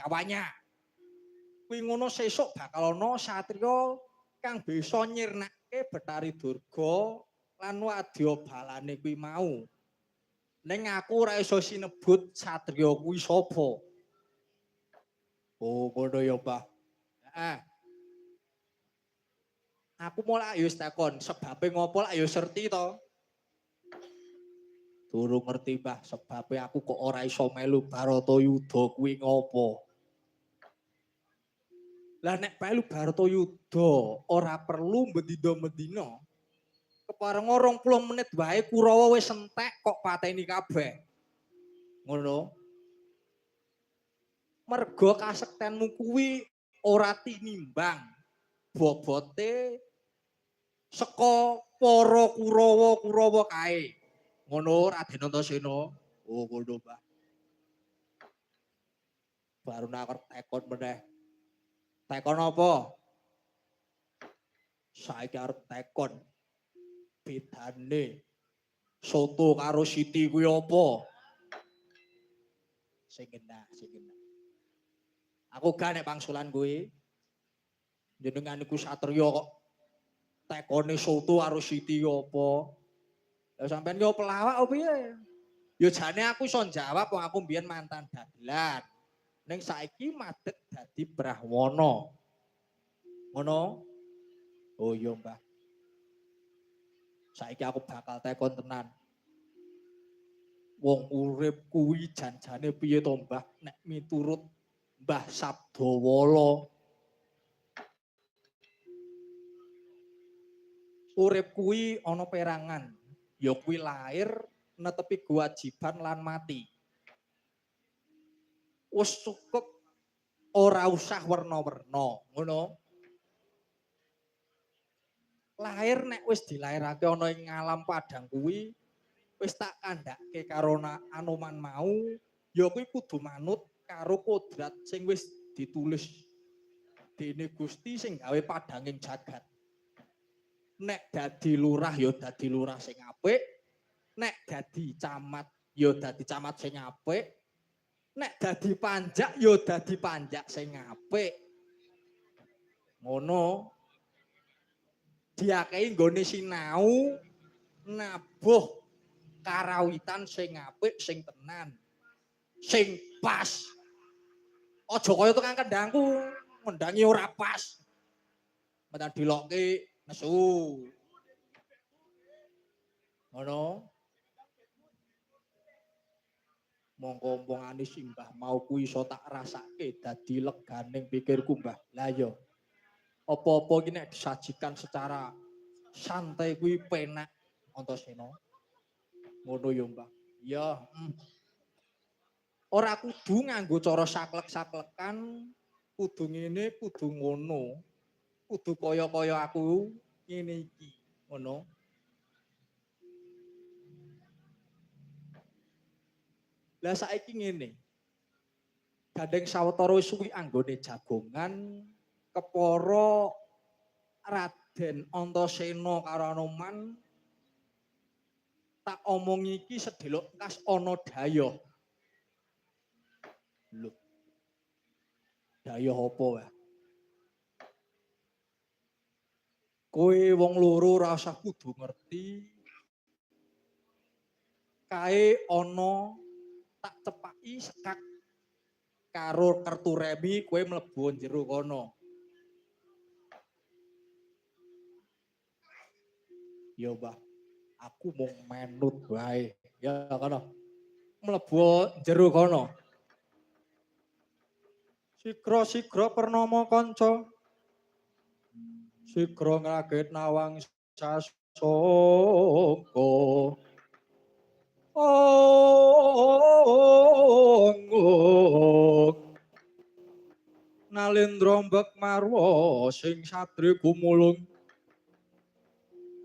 Jawanya. Kuwi ngono sesuk bakal ana satriya kang bisa nyirnake Betari Durga lan wadya balane kuwi mau. Ning aku ora iso sinebut satriya kuwi sapa. Oh, ngono ya, Mbah. Heeh. Aku mulai ayo takon, sebabe ngopo lak ya serti to? Durung ngerti, Mbah, sebabe aku kok ora iso melu Baratayuda kuwi ngopo. Lah nek melu Baratayuda ora perlu mbedina-mbedina. Kepareng 20 menit wae Kurawa wis entek kok pateni kabeh. Ngono. Merga kasektenmu kuwi ora tinimbang bobote saka para Kurawa-Kurawa kae. Ngono Raden Antasena. Oh ngono, Mbah. Baru nak tekon meneh. Tekon apa? Saiki arep tekon. Bedane soto karo siti kuwi apa? Sing genah, sing genah. Aku gak nek pangsulan kuwi. Jenengan iku satriya kok tekone soto karo siti apa? Lah sampean yo pelawak opo piye? Yo jane aku iso jawab wong aku mbiyen mantan dagelan. Ning saiki madeg dadi brahwana. Ngono? Oh iya, Mbah. Saiki aku bakal tekon tenan. Wong urip kuwi janjane piye to, Mbah? Nek miturut Mbah Sabdawala. Urip kuwi ana perangan. Ya kuwi lair, netepi kewajiban lan mati. Wis cukup ora usah werna-werna, ngono. Lahir nek wis dilairake ana ing alam padang kuwi wis tak kandhake karo Anoman mau, ya kuwi kudu manut karo kodrat sing wis ditulis dene Gusti sing gawe padanging jagat. Nek dadi lurah ya dadi lurah sing apik, nek dadi camat ya dadi camat sing apik, nek dadi panjak ya dadi panjak sing apik. Ngono. Diakehi nggone sinau nabuh karawitan sing apik, sing tenan. Sing pas. Aja kaya tekan kendangku, ngendangi ora pas. Metan dilokke nesu. Ngono. Monggo omongan Simbah mau kuwi iso tak rasake dadi leganing pikirku, Mbah. Lah ya. Apa-apa iki nek disajikan secara santai kuwi penak Antasena. Ngono ya, Mbah. Ya, ora kudu nganggo cara saklek-saklekan, kudu ngene, kudu ngono. Kudu kaya-kaya aku ngene iki, ngono. Lah saiki ngene. Gandeng sawetara wis suwi anggone jagongan kepara Raden Antasena karo Anoman tak omongi iki sedelok kas ana dayoh. Lho. Dayoh apa wae? Kowe wong loro ora usah kudu ngerti. Kae ana tak cepaki sekak karo kertu remi kowe mlebu jero kono. Ya, Mbah. Aku mung menut wae. Ya kono. Mlebu jero kono. Sigra-sigra pernama kanca. Sigra ngraget nawang sasongko. Nalendra mbek marwa sing satri gumulung.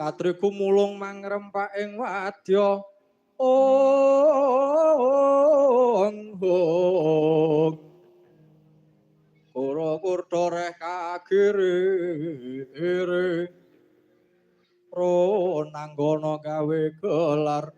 Katri gumulung mangrempak ing wadya. Kura kurda reh kagiri pro nanggana gawe gelar